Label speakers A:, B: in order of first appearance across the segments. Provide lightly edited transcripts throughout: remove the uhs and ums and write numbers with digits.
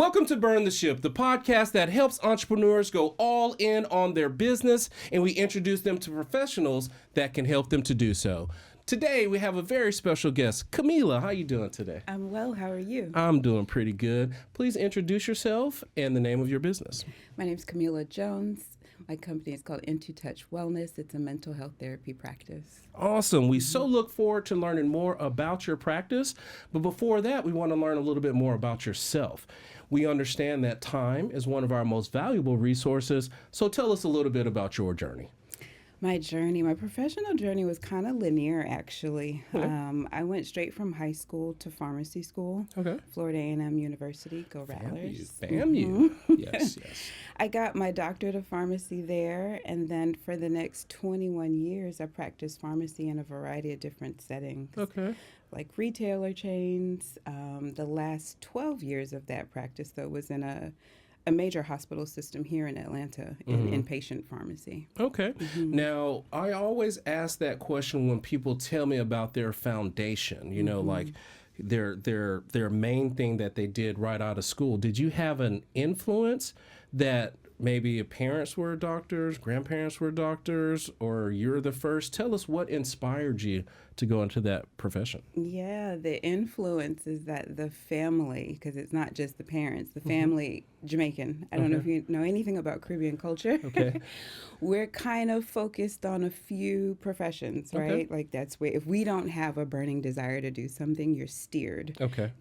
A: Welcome to Burn the Ship, the podcast that helps entrepreneurs go all in on their business, and we introduce them to professionals that can help them to do so. Today, we have a very special guest. Kamilah, how you doing today?
B: I'm well. How are you?
A: I'm doing pretty good. Please introduce yourself and the name of your business.
B: My name is Kamilah Jones. My company is called Touch Wellness. It's a mental health therapy practice.
A: Awesome. We so look forward to learning more about your practice. But before that, we want to learn a little bit more about yourself. We understand that time is one of our most valuable resources. So tell us a little bit about your journey.
B: My professional journey was kind of linear, actually.
A: Okay.
B: I went straight from high school to pharmacy school.
A: Okay.
B: Florida A&M University. Go Rattlers.
A: FAMU. Yes.
B: I got my doctorate of pharmacy there, and then for the next 21 years, I practiced pharmacy in a variety of different settings.
A: Okay.
B: Like retailer chains. The last 12 years of that practice, though, was in a major hospital system here in Atlanta in inpatient pharmacy.
A: Okay. Now, I always ask that question when people tell me about their foundation, you know, like their main thing that they did right out of school. Did you have an influence that maybe parents were doctors, grandparents were doctors, or you're the first? Tell us what inspired you to go into that profession.
B: Yeah, the influence is that the family, because it's not just the parents, the family, Jamaican. I don't know if you know anything about Caribbean culture.
A: Okay.
B: We're kind of focused on a few professions, right?
A: Okay.
B: Like that's where, if we don't have a burning desire to do something, you're steered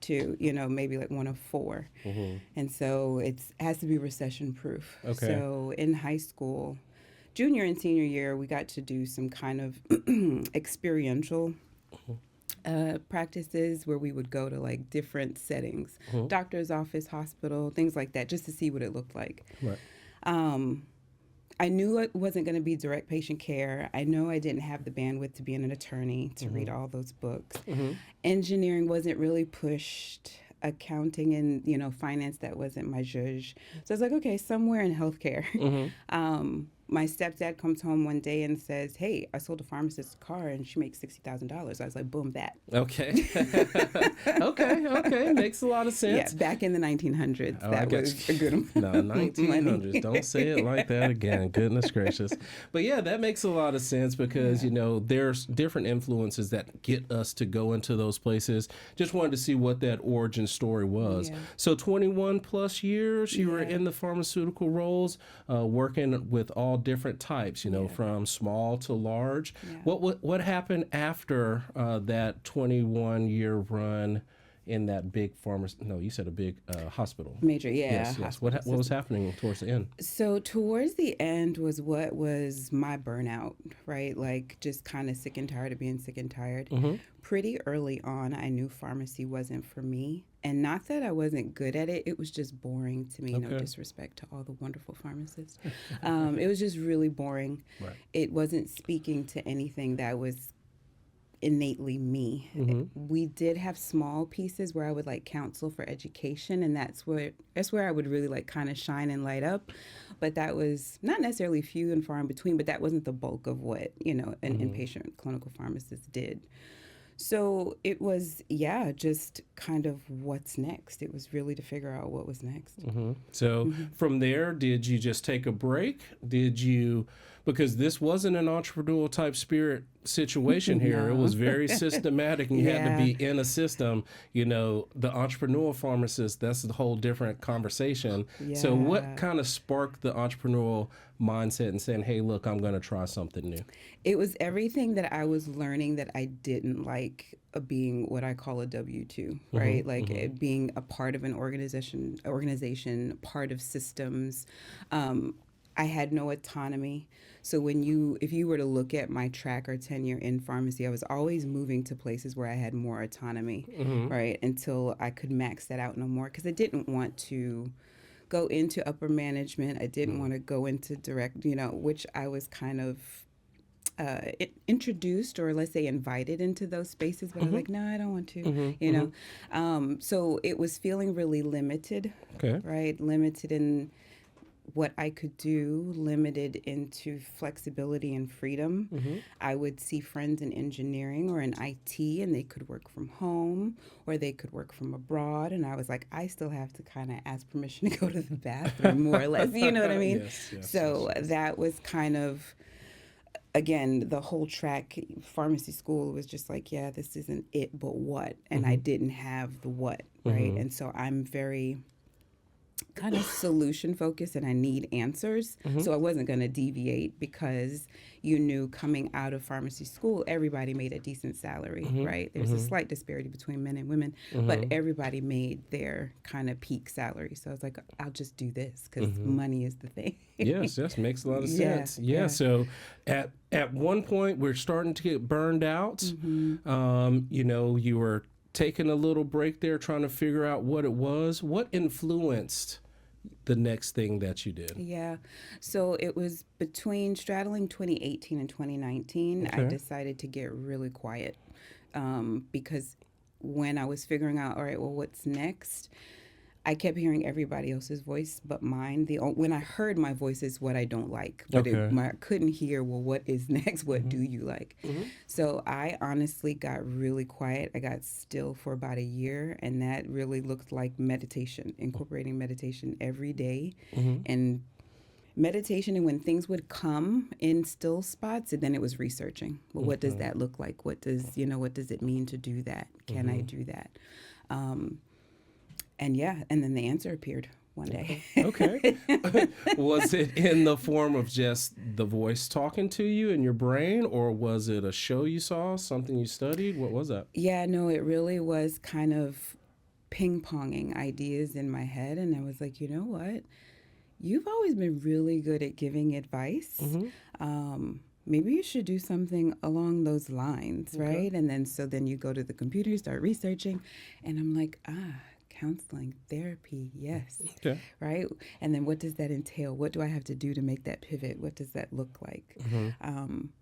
B: to, maybe like one of four. And so it has to be recession proof.
A: Okay.
B: So in high school, junior and senior year, we got to do some kind of experiential practices where we would go to like different settings, doctor's office, hospital, things like that, just to see what it looked like.
A: Right.
B: I knew it wasn't going to be direct patient care. I know I didn't have the bandwidth to be an attorney, to read all those books. Engineering wasn't really pushed. Accounting and, finance, that wasn't my zhuzh. So I was like, okay, somewhere in healthcare. My stepdad comes home one day and says, hey, I sold a pharmacist's car and she makes $60,000. I was like, boom, that.
A: Okay. Okay. Makes a lot of sense.
B: Yeah, back in the 1900s, that was a good
A: No, 1900s. Don't say it like that again. Goodness gracious. But yeah, that makes a lot of sense because, there's different influences that get us to go into those places. Just wanted to see what that origin story was.
B: Yeah.
A: So 21 plus years, you were in the pharmaceutical roles, working with all different types, from small to large. Yeah. What happened after that 21-year run in that big you said a big hospital.
B: Major, yeah.
A: Yes. What was happening towards the end?
B: So towards the end was what was my burnout, right? Like just kind of sick and tired of being sick and tired. Pretty early on, I knew pharmacy wasn't for me. And not that I wasn't good at it, it was just boring to me. No disrespect to all the wonderful pharmacists. It was just really boring.
A: Right.
B: It wasn't speaking to anything that was innately me. We did have small pieces where I would like counsel for education, and that's where I would really like kind of shine and light up. But that was not necessarily few and far in between, but that wasn't the bulk of what, an inpatient clinical pharmacist did. So it was, just kind of what's next. It was really to figure out what was next.
A: So from there, did you just take a break? Because this wasn't an entrepreneurial type spirit situation here. It was very systematic, and you had to be in a system. The entrepreneurial pharmacist, that's a whole different conversation. Yeah. So what kind of sparked the entrepreneurial mindset and saying, hey, look, I'm going to try something new?
B: It was everything that I was learning that I didn't like being what I call a W-2, right? Like being a part of an organization, part of systems. I had no autonomy. So if you were to look at my track or tenure in pharmacy, I was always moving to places where I had more autonomy, right? Until I could max that out no more, because I didn't want to go into upper management. I didn't want to go into direct, which I was kind of introduced, or let's say invited into those spaces, but I was like, no, I don't want to, So it was feeling really limited, right? Limited in what I could do limited into flexibility and freedom. I would see friends in engineering or in IT, and they could work from home or they could work from abroad. And I was like, I still have to kind of ask permission to go to the bathroom, more or less. You know what I mean? So that was kind of, again, the whole track. Pharmacy school was just like, yeah, this isn't it, but what? And I didn't have the what, right? And so I'm very kind of solution focused, and I need answers. So I wasn't going to deviate, because you knew coming out of pharmacy school, everybody made a decent salary, right? There's a slight disparity between men and women, but everybody made their kind of peak salary. So I was like, I'll just do this, because money is the thing.
A: Yes, makes a lot of sense. Yeah. So at one point, we're starting to get burned out. You know, you were taking a little break there, trying to figure out what it was. What influenced the next thing that you did?
B: Yeah. So it was between straddling 2018 and 2019, I decided to get really quiet, because when I was figuring out, all right, well, what's next? I kept hearing everybody else's voice but mine. When I heard my voice is what I don't like, but I couldn't hear, well, what is next? What do you like? So I honestly got really quiet. I got still for about a year, and that really looked like meditation, incorporating meditation every day. And meditation, and when things would come in still spots, and then it was researching. Well, what does that look like? What does it mean to do that? Can I do that? And then the answer appeared one day.
A: Was it in the form of just the voice talking to you in your brain, or was it a show you saw, something you studied? What was that?
B: Yeah, no, it really was kind of ping-ponging ideas in my head. And I was like, you know what? You've always been really good at giving advice. Maybe you should do something along those lines, right? And then you go to the computer, you start researching, and I'm like, counseling, therapy, yes. Right? And then what does that entail? What do I have to do to make that pivot? What does that look like?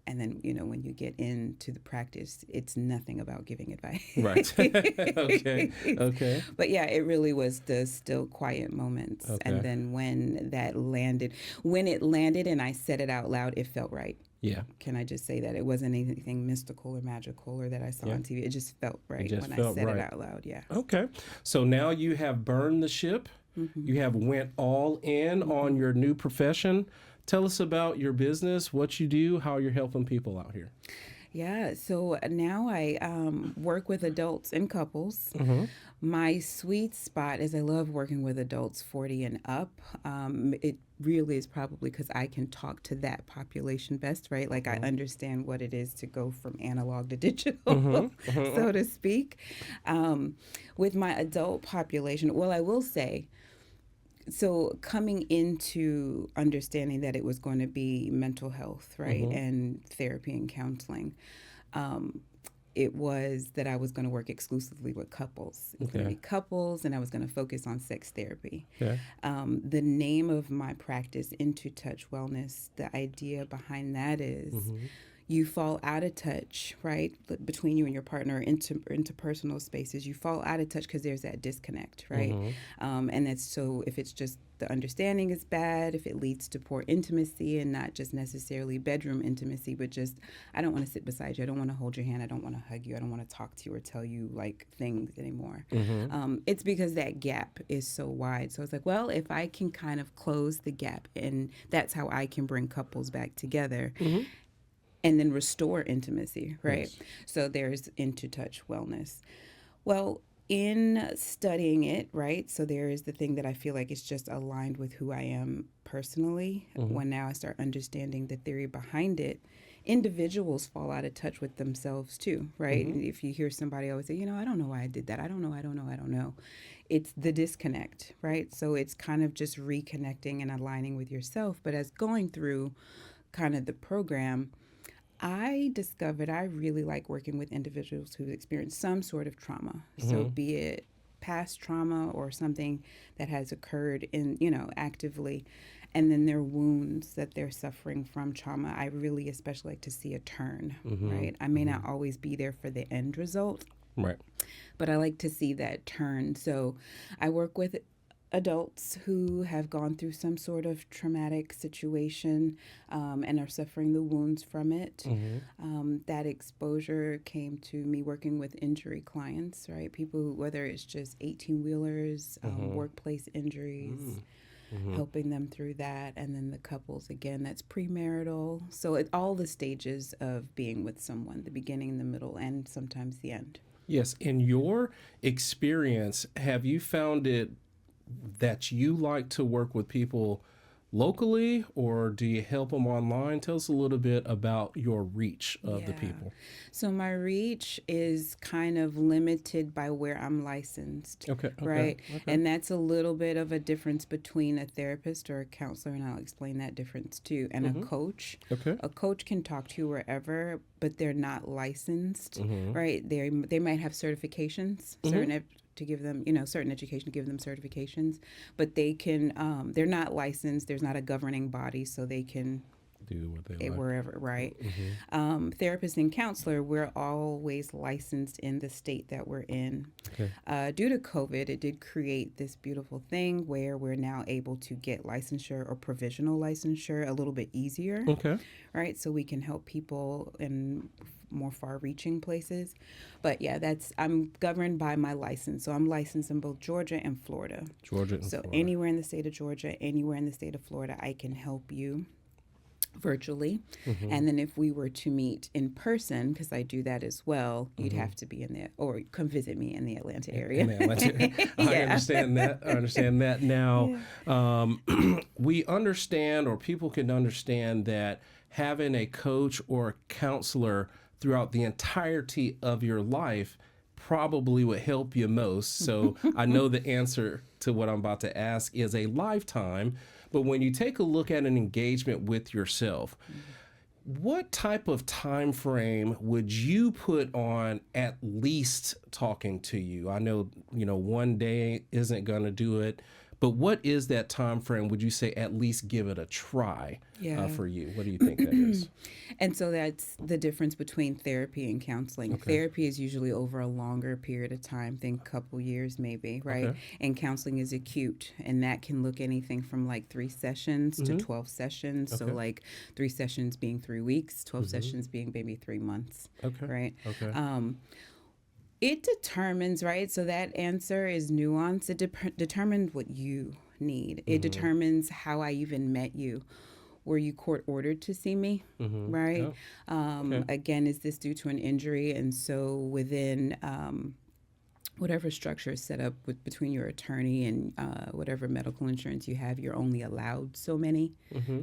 B: And then, when you get into the practice, it's nothing about giving advice.
A: Right. Okay.
B: But yeah, it really was the still quiet moments. And then when it landed and I said it out loud, it felt right.
A: Yeah.
B: Can I just say that? It wasn't anything mystical or magical or that I saw on TV. It just felt right when I said it out loud. Yeah.
A: Okay. So now you have burned the ship. You have went all in on your new profession. Tell us about your business, what you do, how you're helping people out here.
B: Yeah, so now I work with adults and couples. My sweet spot is I love working with adults 40 and up. It really is probably because I can talk to that population best, right? Like I understand what it is to go from analog to digital, so to speak. With my adult population, well, I will say, so coming into understanding that it was going to be mental health, right, and therapy and counseling, it was that I was going to work exclusively with couples. It was going to be couples, and I was going to focus on sex therapy. The name of my practice, Into Touch Wellness, the idea behind that is you fall out of touch, right, between you and your partner, interpersonal spaces. You fall out of touch because there's that disconnect, right? And that's so if it's just the understanding is bad, if it leads to poor intimacy and not just necessarily bedroom intimacy, but just, I don't want to sit beside you. I don't want to hold your hand. I don't want to hug you. I don't want to talk to you or tell you like things anymore. It's because that gap is so wide. So it's like, well, if I can kind of close the gap, and that's how I can bring couples back together. And then restore intimacy, right? So there's Into Touch Wellness. Well, in studying it, right, so there is the thing that I feel like it's just aligned with who I am personally. When now I start understanding the theory behind it, individuals fall out of touch with themselves too, right? If you hear somebody always say, I don't know why I did that. I don't know. It's the disconnect, right? So it's kind of just reconnecting and aligning with yourself. But as going through kind of the program, I discovered I really like working with individuals who've experienced some sort of trauma. So be it past trauma or something that has occurred actively, and then their wounds that they're suffering from trauma. I really especially like to see a turn, right? I may not always be there for the end result,
A: right?
B: But I like to see that turn. So I work with adults who have gone through some sort of traumatic situation and are suffering the wounds from it. That exposure came to me working with injury clients, right? People who, whether it's just 18-wheelers, workplace injuries, helping them through that. And then the couples, again, that's premarital. So all the stages of being with someone, the beginning, the middle, and sometimes the end.
A: Yes. In your experience, have you found it that you like to work with people locally, or do you help them online? Tell us a little bit about your reach of the people.
B: So my reach is kind of limited by where I'm licensed. Right? Okay. And that's a little bit of a difference between a therapist or a counselor, and I'll explain that difference too, and a coach. A coach can talk to you wherever, but they're not licensed, right? They might have certifications, certain to give them, certain education to give them certifications, but they can, they're not licensed. There's not a governing body, so they can
A: do what they like.
B: Wherever, right? Therapist and counselor, we're always licensed in the state that we're in. Due to COVID, it did create this beautiful thing where we're now able to get licensure or provisional licensure a little bit easier, right? So we can help people in more far-reaching places. But yeah, I'm governed by my license. So I'm licensed in both Georgia and Florida. So anywhere in the state of Georgia, anywhere in the state of Florida, I can help you virtually. And then if we were to meet in person, because I do that as well, you'd have to be in there or come visit me in the Atlanta area.
A: I understand that now. We understand, or people can understand, that having a coach or a counselor throughout the entirety of your life probably would help you most. So I know the answer to what I'm about to ask is a lifetime. But when you take a look at an engagement with yourself, what type of time frame would you put on at least talking to you? I know, one day isn't going to do it, but what is that time frame? Would you say at least give it a try for you? What do you think that is?
B: And so that's the difference between therapy and counseling. Therapy is usually over a longer period of time, think a couple years maybe, right? And counseling is acute, and that can look anything from like 3 sessions to 12 sessions. So like 3 sessions being 3 weeks, 12 sessions being maybe 3 months, right? It determines, right? So that answer is nuanced. It determines what you need. It determines how I even met you. Were you court ordered to see me, right? Again, is this due to an injury? And so within whatever structure is set up between your attorney and whatever medical insurance you have, you're only allowed so many,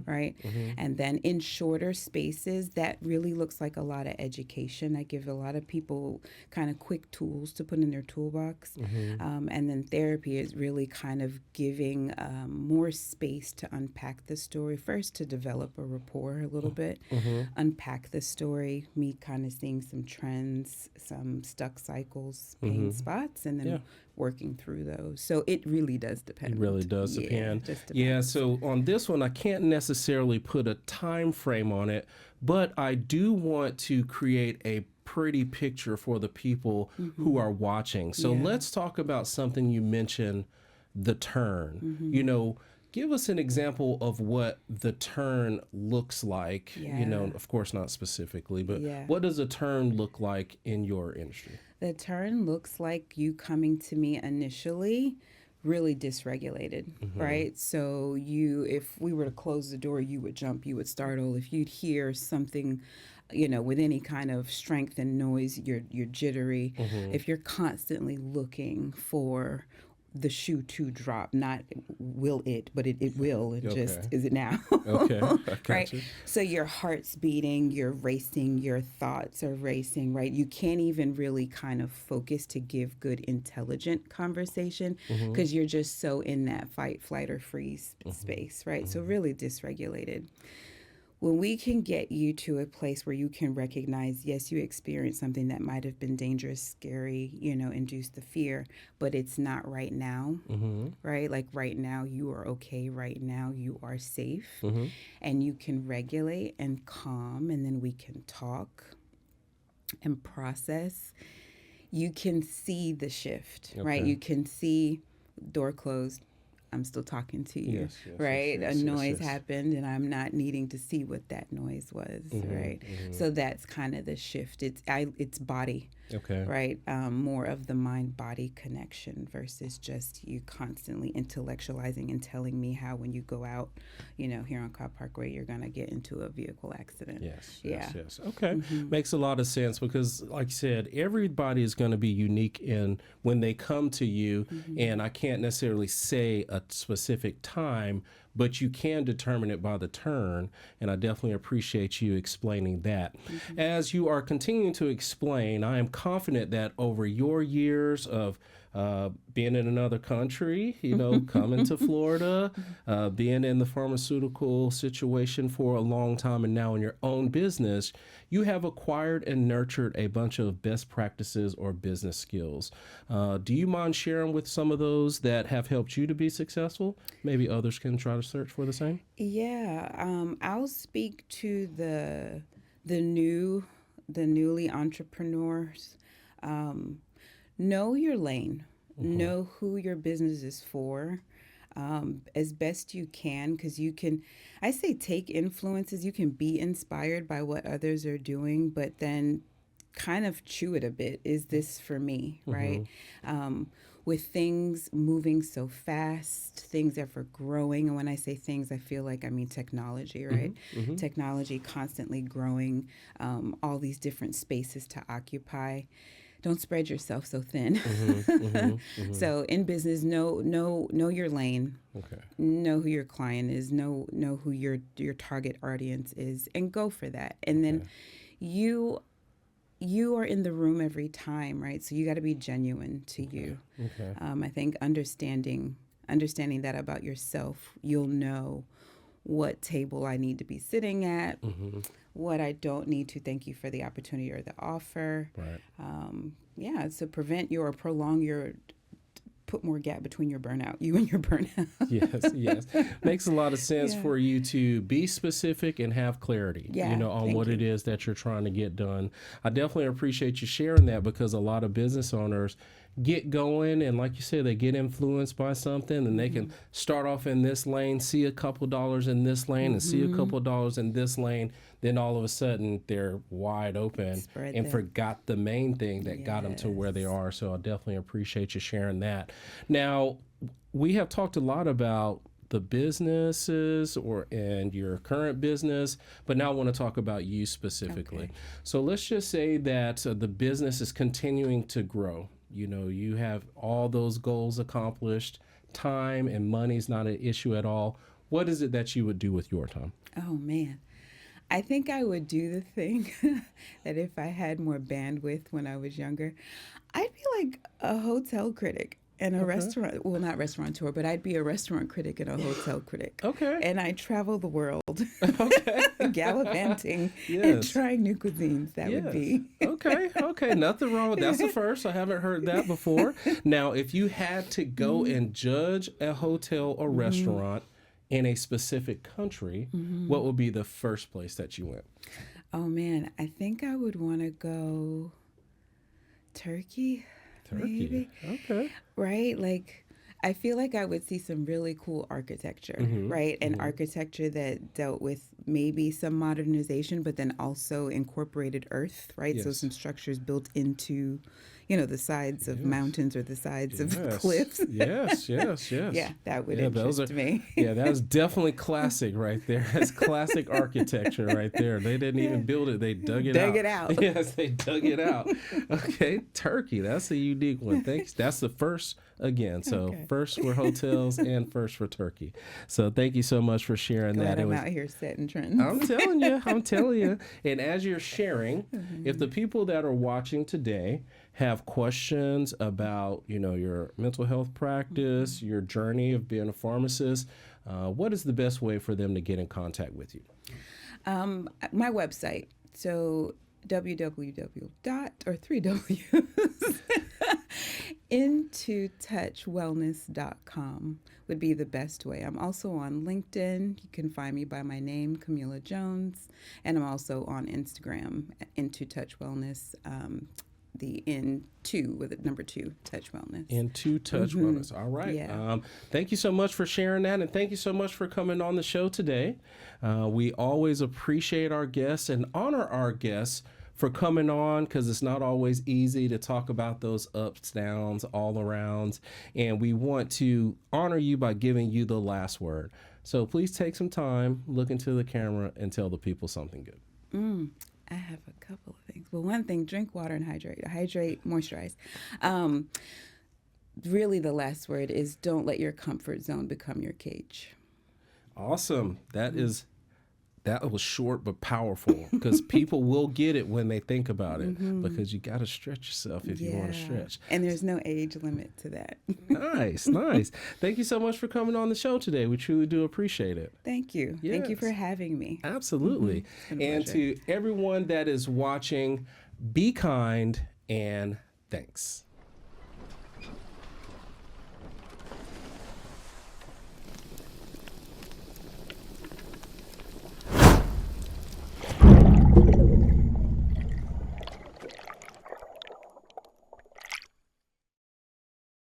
B: right? And then in shorter spaces, that really looks like a lot of education. I give a lot of people kind of quick tools to put in their toolbox. And then therapy is really kind of giving more space to unpack the story. First, to develop a rapport a little bit, unpack the story, me kind of seeing some trends, some stuck cycles, pain spots, and then working through those. So it really does depend.
A: It really does depend. Yeah, so on this one, I can't necessarily put a time frame on it, but I do want to create a pretty picture for the people who are watching. So let's talk about something you mentioned, the turn. Give us an example of what the turn looks like. Of course not specifically, but what does a turn look like in your industry?
B: The turn looks like you coming to me initially really dysregulated, right? So if we were to close the door, you would jump, you would startle. If you'd hear something, with any kind of strength and noise, you're jittery. If you're constantly looking for the shoe to drop, not will it, but it will. It just, is it now? Right? You. So your heart's beating, you're racing, your thoughts are racing, right? You can't even really kind of focus to give good, intelligent conversation because you're just so in that fight, flight, or freeze space, right? So really dysregulated. When we can get you to a place where you can recognize, yes, you experienced something that might have been dangerous, scary, induced the fear, but it's not right now, right? Like right now, you are okay. Right now, you are safe, and you can regulate and calm, and then we can talk and process. You can see the shift, right? You can see door closed, I'm still talking to you,
A: Yes, yes,
B: right?
A: yes,
B: A
A: yes,
B: noise
A: yes.
B: happened, and I'm not needing to see what that noise was, right? So that's kind of the shift. It's body,
A: Okay.
B: right? More of the mind-body connection versus just you constantly intellectualizing and telling me how when you go out, here on Cobb Parkway, you're gonna get into a vehicle accident.
A: Yes,
B: Yeah.
A: yes, yes. Okay. Makes a lot of sense because, like you said, everybody is going to be unique in when they come to you. And I can't necessarily say a specific time, but you can determine it by the turn. And I definitely appreciate you explaining that. As you are continuing to explain, I am confident that over your years of being in another country, coming to Florida, being in the pharmaceutical situation for a long time, and now in your own business, you have acquired and nurtured a bunch of best practices or business skills. Do you mind sharing with some of those that have helped you to be successful? Maybe others can try to search for the same.
B: Yeah, I'll speak to the newly entrepreneurs. Know your lane. Know who your business is for, as best you can, because I say take influences. You can be inspired by what others are doing, but then kind of chew it a bit. Is this for me, right? With things moving so fast, things ever growing. And when I say things, I feel like I mean technology, right? Technology constantly growing, all these different spaces to occupy. Don't spread yourself so thin. So in business, know your lane.
A: Okay.
B: Know who your client is. Know who your target audience is, and go for that. And then you are in the room every time, right? So you got to be genuine to you.
A: Okay.
B: I think understanding that about yourself, you'll know what table I need to be sitting at, what I don't need to. Thank you for the opportunity or the offer.
A: Right.
B: So prolong your, put more gap between you and your burnout.
A: Yes. Makes a lot of sense for you to be specific and have clarity, on what it is that you're trying to get done. I definitely appreciate you sharing that because a lot of business owners get going and, like you said, they get influenced by something and they can start off in this lane, see a couple dollars in this lane and see a couple dollars in this lane. Then all of a sudden they're wide open and forgot the main thing that got them to where they are. So I definitely appreciate you sharing that. Now, we have talked a lot about the businesses and your current business, but now I want to talk about you specifically. Okay. So let's just say that the business is continuing to grow. You have all those goals accomplished. Time and money is not an issue at all. What is it that you would do with your time?
B: Oh, man. I think I would do the thing that if I had more bandwidth when I was younger, I'd be like a hotel critic and a restaurant, well, not restaurateur, but I'd be a restaurant critic and a hotel critic.
A: Okay.
B: And I travel the world,
A: Okay.
B: gallivanting and trying new cuisines. That would be.
A: Okay. Nothing wrong with that. That's the first. I haven't heard that before. Now, if you had to go and judge a hotel or restaurant in a specific country, what would be the first place that you went?
B: Oh, man. I think I would want to go Turkey. Maybe.
A: Okay.
B: Right? Like, I feel like I would see some really cool architecture, right? And architecture that dealt with maybe some modernization, but then also incorporated earth, right? So some structures built into, the sides of mountains or the sides of cliffs.
A: Yes.
B: Yeah, that would interest me.
A: Yeah, that's definitely classic right there. That's classic architecture right there. They didn't even build it. They dug it out. Yes, they dug it out. Okay, Turkey. That's a unique one. Thanks. That's the first again. So first for hotels and first for Turkey. So thank you so much for sharing that.
B: I'm out here setting trends.
A: I'm telling you. And as you're sharing, if the people that are watching today have questions about, your mental health practice, your journey of being a pharmacist, what is the best way for them to get in contact with you?
B: My website. So intotouchwellness.com would be the best way. I'm also on LinkedIn. You can find me by my name, Kamilah Jones, and I'm also on Instagram, Into Touch Wellness. the N2 with the number 2 Touch Wellness.
A: Into Touch Wellness. All right.
B: Yeah.
A: Thank you so much for sharing that, and thank you so much for coming on the show today. We always appreciate our guests and honor our guests for coming on, because it's not always easy to talk about those ups, downs, all arounds, and we want to honor you by giving you the last word. So please take some time, look into the camera, and tell the people something good.
B: I have a couple of things. Well, one thing, drink water and hydrate. Hydrate, moisturize. Really, the last word is don't let your comfort zone become your cage.
A: Awesome. That was short but powerful, because people will get it when they think about it, because you got to stretch yourself if you want to stretch.
B: And there's no age limit to that.
A: Nice, nice. Thank you so much for coming on the show today. We truly do appreciate it.
B: Thank you.
A: Yes.
B: Thank you for having me.
A: Absolutely. And to everyone that is watching, be kind and thanks.